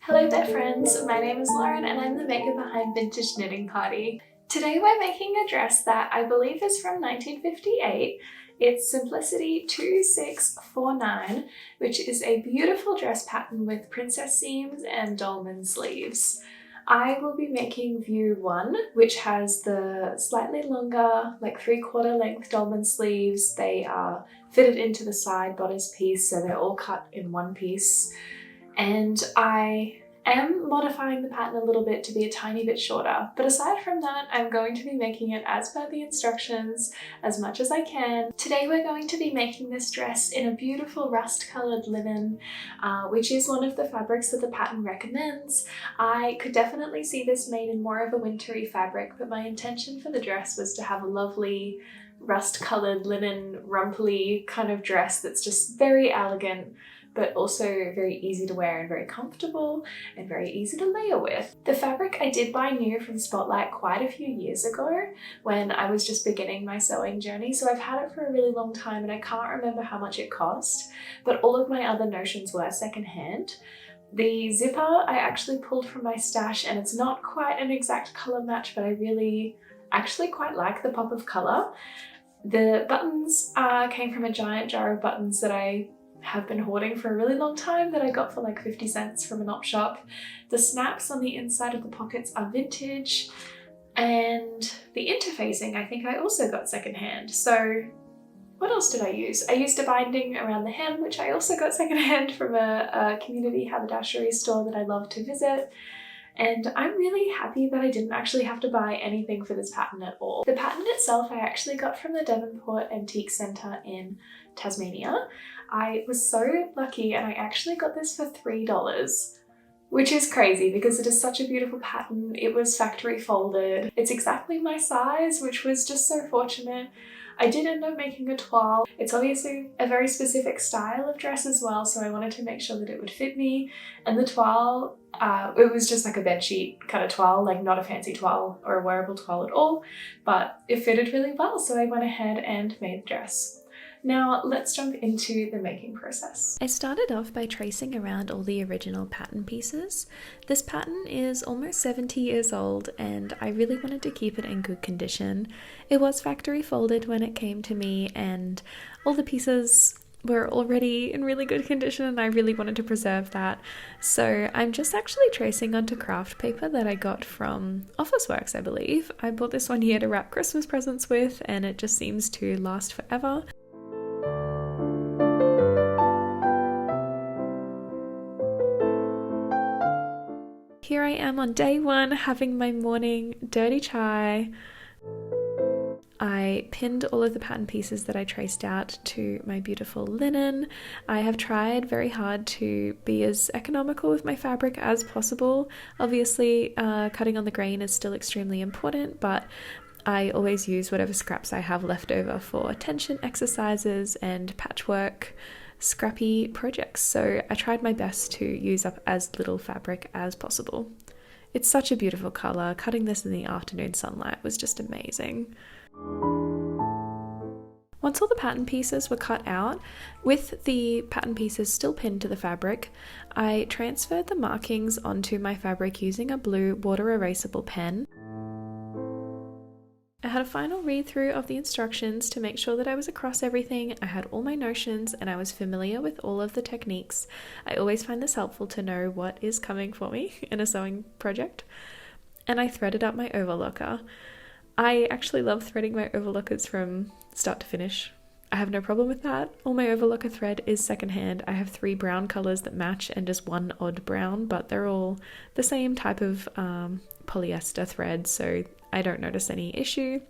Hello there friends, my name is Lauren and I'm the maker behind Vintage Knitting Party. Today we're making a dress that I believe is from 1958. It's Simplicity 2649, which is a beautiful dress pattern with princess seams and dolman sleeves. I will be making view 1, which has the slightly longer, like 3/4 length dolman sleeves. They are fitted into the side bodice piece, so they're all cut in one piece. And I am modifying the pattern a little bit to be a tiny bit shorter, but aside from that, I'm going to be making it as per the instructions as much as I can. Today we're going to be making this dress in a beautiful rust-coloured linen, which is one of the fabrics that the pattern recommends. I could definitely see this made in more of a wintry fabric, but my intention for the dress was to have a lovely rust-coloured linen rumply kind of dress that's just very elegant, but also very easy to wear and very comfortable and very easy to layer with. The fabric I did buy new from Spotlight quite a few years ago when I was just beginning my sewing journey, so I've had it for a really long time and I can't remember how much it cost, but all of my other notions were secondhand. The zipper I actually pulled from my stash and it's not quite an exact colour match, but I really actually quite like the pop of colour. The buttons came from a giant jar of buttons that I have been hoarding for a really long time that I got for like 50 cents from an op shop. The snaps on the inside of the pockets are vintage, and the interfacing I think I also got secondhand. So what else did I use? I used a binding around the hem, which I also got secondhand from a community haberdashery store that I love to visit. And I'm really happy that I didn't actually have to buy anything for this pattern at all. The pattern itself I actually got from the Devonport Antique Centre in Tasmania. I was so lucky and I actually got this for $3, which is crazy because it is such a beautiful pattern. It was factory folded. It's exactly my size, which was just so fortunate. I did end up making a toile. It's obviously a very specific style of dress as well, so I wanted to make sure that it would fit me. And the toile, it was just like a bedsheet kind of toile, like not a fancy toile or a wearable toile at all, but it fitted really well, so I went ahead and made the dress. Now let's jump into the making process. I started off by tracing around all the original pattern pieces. This pattern is almost 70 years old and I really wanted to keep it in good condition. It was factory folded when it came to me and all the pieces were already in really good condition and I really wanted to preserve that. So I'm just actually tracing onto craft paper that I got from Officeworks, I believe. I bought this one here to wrap Christmas presents with and it just seems to last forever. Here I am on day 1 having my morning dirty chai. I pinned all of the pattern pieces that I traced out to my beautiful linen. I have tried very hard to be as economical with my fabric as possible. Obviously, cutting on the grain is still extremely important, but I always use whatever scraps I have left over for tension exercises and patchwork scrappy projects, so I tried my best to use up as little fabric as possible. It's such a beautiful colour. Cutting this in the afternoon sunlight was just amazing. Once all the pattern pieces were cut out, with the pattern pieces still pinned to the fabric, I transferred the markings onto my fabric using a blue water erasable pen. I had a final read through of the instructions to make sure that I was across everything, I had all my notions and I was familiar with all of the techniques. I always find this helpful to know what is coming for me in a sewing project. And I threaded up my overlocker. I actually love threading my overlockers from start to finish. I have no problem with that. All my overlocker thread is secondhand. I have 3 brown colours that match and just one odd brown, but they're all the same type of polyester thread, so I don't notice any issue.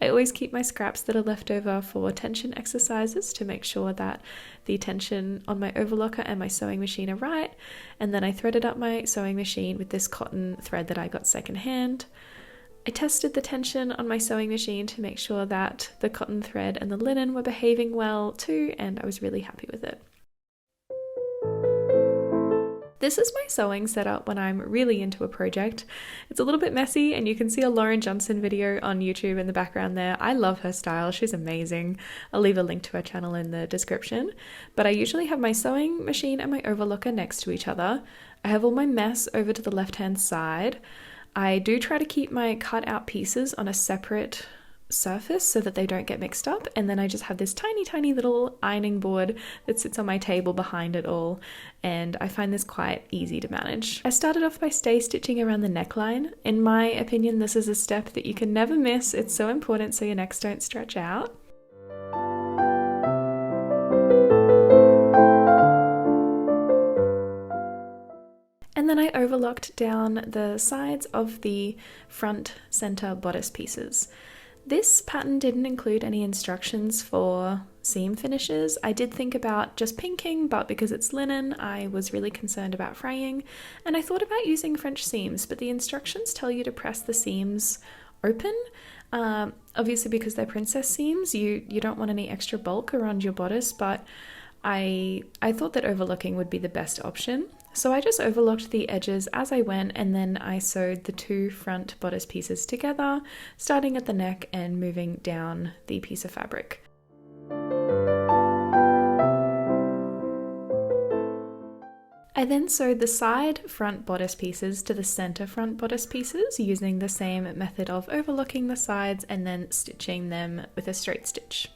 I always keep my scraps that are left over for tension exercises to make sure that the tension on my overlocker and my sewing machine are right, and then I threaded up my sewing machine with this cotton thread that I got secondhand. I tested the tension on my sewing machine to make sure that the cotton thread and the linen were behaving well too, and I was really happy with it. This is my sewing setup when I'm really into a project. It's a little bit messy and you can see a Lauren Johnson video on YouTube in the background there. I love her style, she's amazing. I'll leave a link to her channel in the description. But I usually have my sewing machine and my overlocker next to each other. I have all my mess over to the left-hand side. I do try to keep my cut out pieces on a separate surface so that they don't get mixed up, and then I just have this tiny little ironing board that sits on my table behind it all, and I find this quite easy to manage. I started off by stay stitching around the neckline. In my opinion, this is a step that you can never miss. It's so important so your necks don't stretch out. And then I overlocked down the sides of the front center bodice pieces. This pattern didn't include any instructions for seam finishes. I did think about just pinking, but because it's linen, I was really concerned about fraying, and I thought about using French seams, but the instructions tell you to press the seams open. Obviously because they're princess seams, you don't want any extra bulk around your bodice, but I thought that overlocking would be the best option. So I just overlocked the edges as I went, and then I sewed the two front bodice pieces together, starting at the neck and moving down the piece of fabric. I then sewed the side front bodice pieces to the center front bodice pieces using the same method of overlocking the sides and then stitching them with a straight stitch.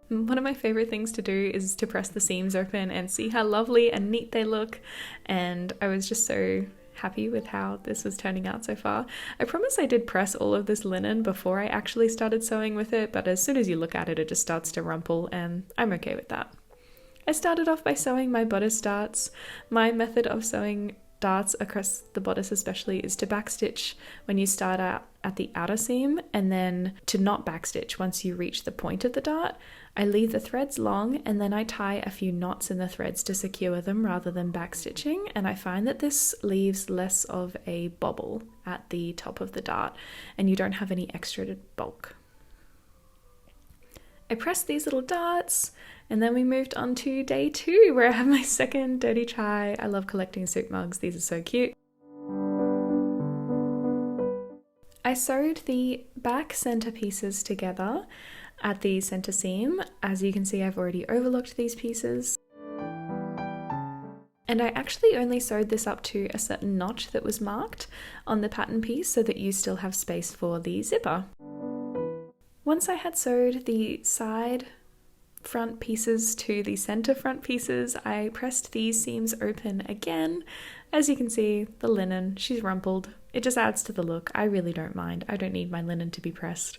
One of my favorite things to do is to press the seams open and see how lovely and neat they look, and I was just so happy with how this was turning out so far. I promise I did press all of this linen before I actually started sewing with it, but as soon as you look at it, it just starts to rumple, and I'm okay with that. I started off by sewing my bodice darts. My method of sewing darts across the bodice especially is to backstitch when you start out at the outer seam, and then to not backstitch once you reach the point of the dart. I leave the threads long, and then I tie a few knots in the threads to secure them rather than backstitching, and I find that this leaves less of a bobble at the top of the dart and you don't have any extra bulk. I pressed these little darts, and then we moved on to day 2 where I have my second dirty chai. I love collecting soup mugs, these are so cute. I sewed the back center pieces together at the center seam. As you can see, I've already overlocked these pieces. And I actually only sewed this up to a certain notch that was marked on the pattern piece so that you still have space for the zipper. Once I had sewed the side front pieces to the center front pieces, I pressed these seams open again. As you can see, the linen, she's rumpled. It just adds to the look. I really don't mind. I don't need my linen to be pressed.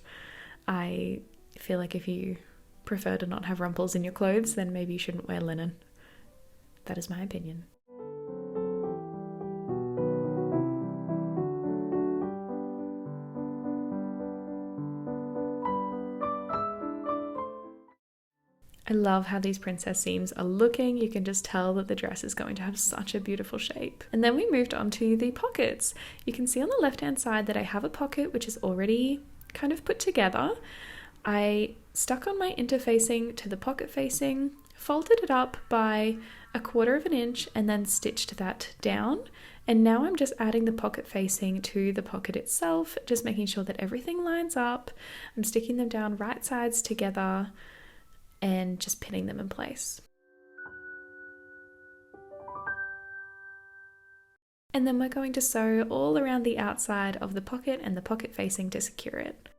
I feel like if you prefer to not have rumples in your clothes, then maybe you shouldn't wear linen. That is my opinion. I love how these princess seams are looking. You can just tell that the dress is going to have such a beautiful shape. And then we moved on to the pockets. You can see on the left hand side that I have a pocket which is already kind of put together. I stuck on my interfacing to the pocket facing, folded it up by 1/4 inch and then stitched that down. And now I'm just adding the pocket facing to the pocket itself, just making sure that everything lines up. I'm sticking them down right sides together and just pinning them in place. And then we're going to sew all around the outside of the pocket and the pocket facing to secure it.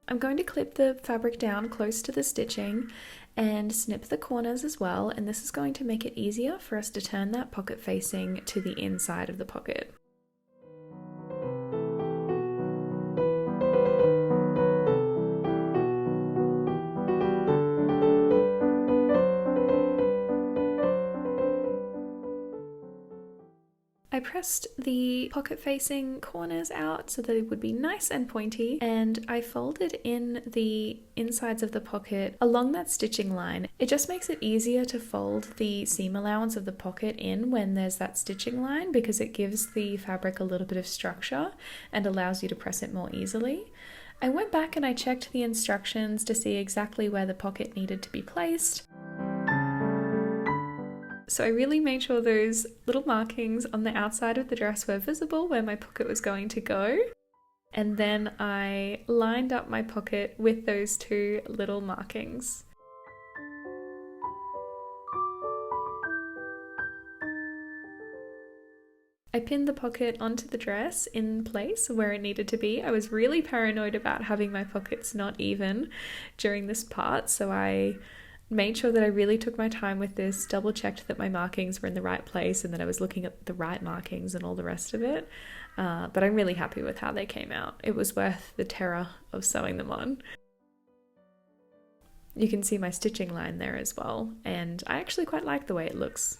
I'm going to clip the fabric down close to the stitching and snip the corners as well, and this is going to make it easier for us to turn that pocket facing to the inside of the pocket. I I pressed the pocket facing corners out so that it would be nice and pointy, and I folded in the insides of the pocket along that stitching line. It just makes it easier to fold the seam allowance of the pocket in when there's that stitching line, because it gives the fabric a little bit of structure and allows you to press it more easily. I went back and I checked the instructions to see exactly where the pocket needed to be placed. So I really made sure those little markings on the outside of the dress were visible where my pocket was going to go. And then I lined up my pocket with those two little markings. I pinned the pocket onto the dress in place where it needed to be. I was really paranoid about having my pockets not even during this part, so I made sure that I really took my time with this, double checked that my markings were in the right place and that I was looking at the right markings and all the rest of it. But I'm really happy with how they came out. It was worth the terror of sewing them on. You can see my stitching line there as well, and I actually quite like the way it looks.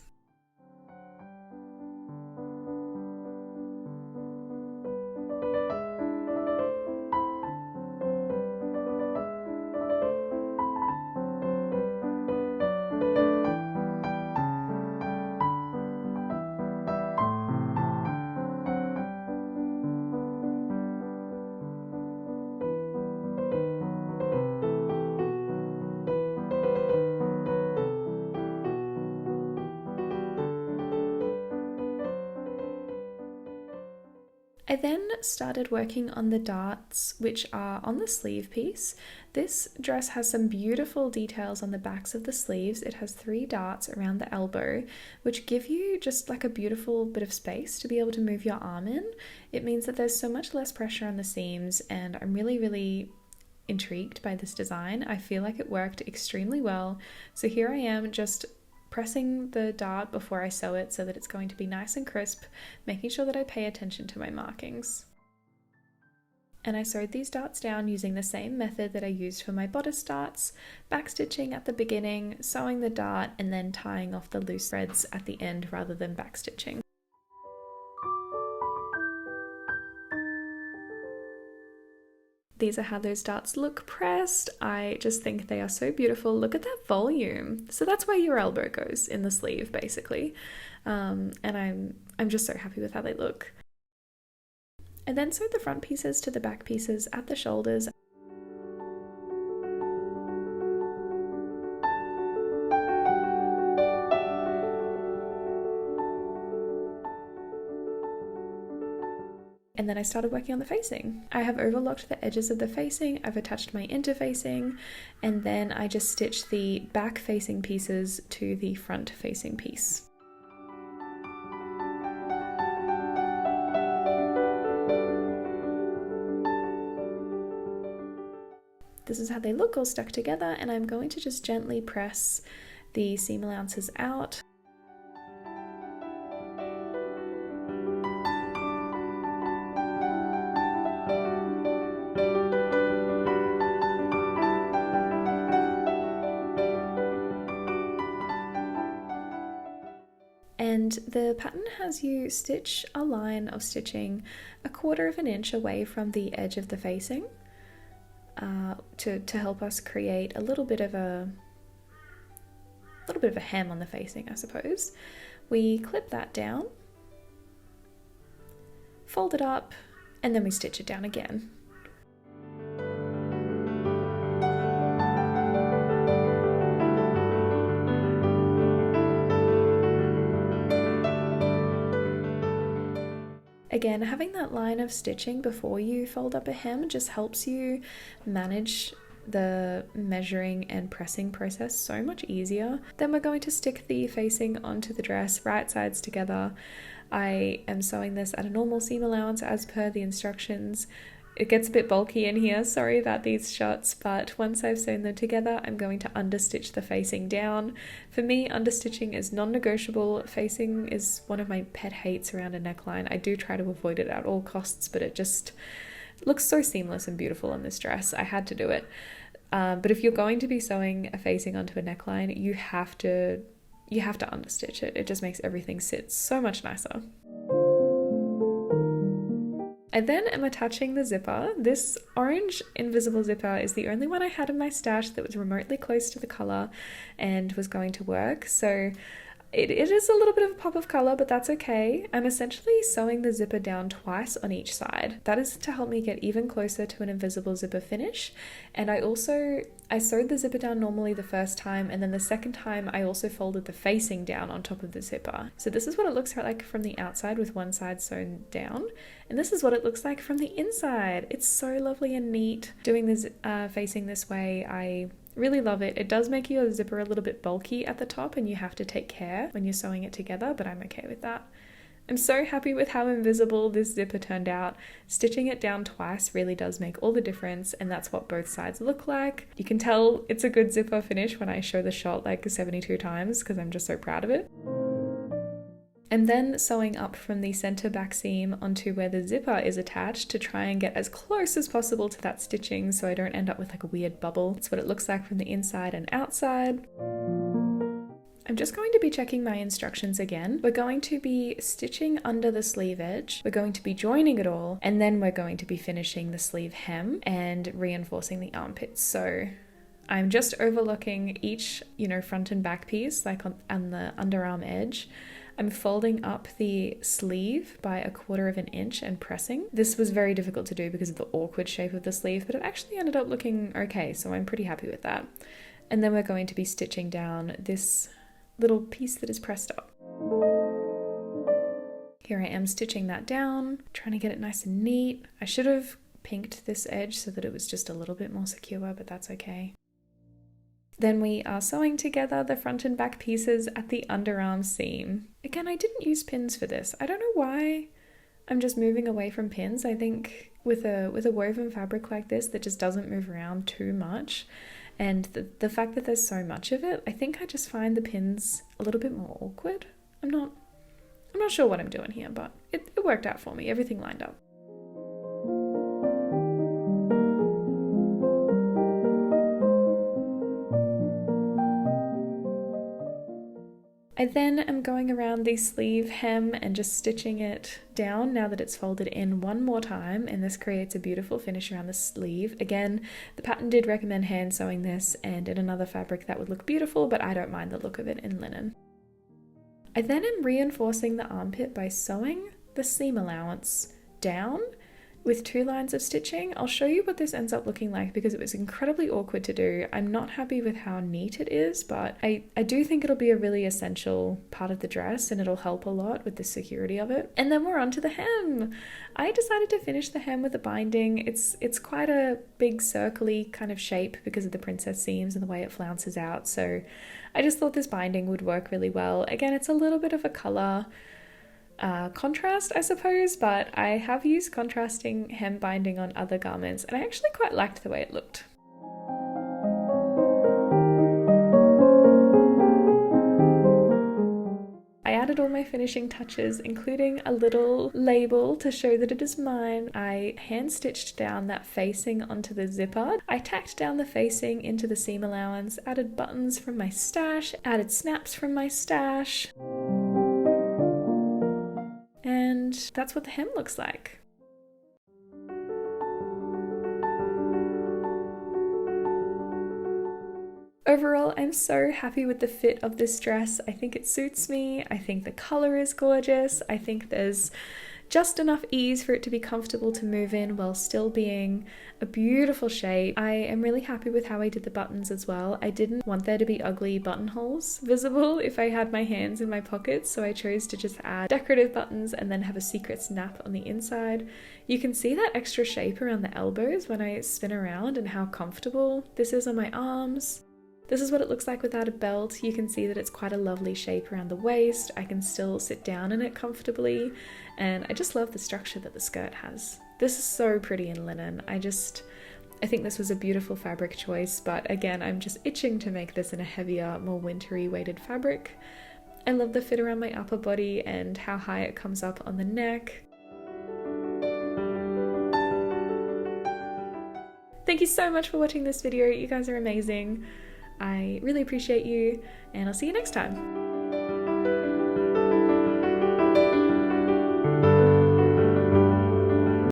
I then started working on the darts, which are on the sleeve piece. This dress has some beautiful details on the backs of the sleeves. It has 3 darts around the elbow, which give you just like a beautiful bit of space to be able to move your arm in. It means that there's so much less pressure on the seams, and I'm really intrigued by this design. I feel like it worked extremely well. So here I am just pressing the dart before I sew it so that it's going to be nice and crisp, making sure that I pay attention to my markings. And I sewed these darts down using the same method that I used for my bodice darts, backstitching at the beginning, sewing the dart, and then tying off the loose threads at the end rather than backstitching. These are how those darts look pressed. I just think they are so beautiful. Look at that volume. So that's where your elbow goes in the sleeve, basically. And I'm just so happy with how they look. I then sewed the front pieces to the back pieces at the shoulders. And then I started working on the facing. I have overlocked the edges of the facing, I've attached my interfacing, and then I just stitched the back facing pieces to the front facing piece. This is how they look all stuck together, and I'm going to just gently press the seam allowances out. And the pattern has you stitch a line of stitching 1/4 of an inch away from the edge of the facing to help us create a little bit of a hem on the facing, I suppose. We clip that down, fold it up, and then we stitch it down again. Again, having that line of stitching before you fold up a hem just helps you manage the measuring and pressing process so much easier. Then we're going to stick the facing onto the dress, right sides together. I am sewing this at a normal seam allowance as per the instructions. It gets a bit bulky in here, sorry about these shots, but once I've sewn them together, I'm going to understitch the facing down. For me, understitching is non-negotiable. Facing is one of my pet hates around a neckline. I do try to avoid it at all costs, but it just looks so seamless and beautiful on this dress. I had to do it. But if you're going to be sewing a facing onto a neckline, you have to understitch it. It just makes everything sit so much nicer. I then am attaching the zipper. This orange invisible zipper is the only one I had in my stash that was remotely close to the colour and was going to work. So it is a little bit of a pop of colour, but that's okay. I'm essentially sewing the zipper down twice on each side. That is to help me get even closer to an invisible zipper finish. And I sewed the zipper down normally the first time, and then the second time I also folded the facing down on top of the zipper. So this is what it looks like from the outside with one side sewn down, and this is what it looks like from the inside. It's so lovely and neat. Doing this facing this way, I really love it. It does make your zipper a little bit bulky at the top and you have to take care when you're sewing it together, but I'm okay with that. I'm so happy with how invisible this zipper turned out. Stitching it down twice really does make all the difference, and that's what both sides look like. You can tell it's a good zipper finish when I show the shot like 72 times because I'm just so proud of it. I'm then sewing up from the center back seam onto where the zipper is attached to try and get as close as possible to that stitching so I don't end up with like a weird bubble. That's what it looks like from the inside and outside. I'm just going to be checking my instructions again. We're going to be stitching under the sleeve edge, we're going to be joining it all, and then we're going to be finishing the sleeve hem and reinforcing the armpits. So I'm just overlooking each, front and back piece, like on the underarm edge. I'm folding up the sleeve by 1/4 inch and pressing. This was very difficult to do because of the awkward shape of the sleeve, but it actually ended up looking okay, so I'm pretty happy with that. And then we're going to be stitching down this little piece that is pressed up. Here I am stitching that down, trying to get it nice and neat. I should have pinked this edge so that it was just a little bit more secure, but that's okay. Then we are sewing together the front and back pieces at the underarm seam. Again, I didn't use pins for this. I don't know why I'm just moving away from pins. I think with a woven fabric like this that just doesn't move around too much, and the fact that there's so much of it, I think I just find the pins a little bit more awkward. I'm not sure what I'm doing here, but it worked out for me. Everything lined up. I then am going around the sleeve hem and just stitching it down now that it's folded in one more time, and this creates a beautiful finish around the sleeve. Again, the pattern did recommend hand sewing this, and in another fabric that would look beautiful, but I don't mind the look of it in linen. I then am reinforcing the armpit by sewing the seam allowance down with 2 lines of stitching. I'll show you what this ends up looking like because it was incredibly awkward to do. I'm not happy with how neat it is, but I do think it'll be a really essential part of the dress and it'll help a lot with the security of it. And then we're on to the hem. I decided to finish the hem with a binding. It's quite a big circly kind of shape because of the princess seams and the way it flounces out. So I just thought this binding would work really well. Again, it's a little bit of a color contrast, I suppose, but I have used contrasting hem binding on other garments and I actually quite liked the way it looked. I added all my finishing touches, including a little label to show that it is mine. I hand stitched down that facing onto the zipper. I tacked down the facing into the seam allowance, added buttons from my stash, added snaps from my stash. And that's what the hem looks like. Overall, I'm so happy with the fit of this dress. I think it suits me. I think the color is gorgeous. I think there's just enough ease for it to be comfortable to move in while still being a beautiful shape. I am really happy with how I did the buttons as well. I didn't want there to be ugly buttonholes visible if I had my hands in my pockets, so I chose to just add decorative buttons and then have a secret snap on the inside. You can see that extra shape around the elbows when I spin around and how comfortable this is on my arms. This is what it looks like without a belt. You can see that it's quite a lovely shape around the waist. I can still sit down in it comfortably, and I just love the structure that the skirt has. This is so pretty in linen. I think this was a beautiful fabric choice, but again, I'm just itching to make this in a heavier, more wintry weighted fabric. I love the fit around my upper body and how high it comes up on the neck. Thank you so much for watching this video. You guys are amazing. I really appreciate you, and I'll see you next time.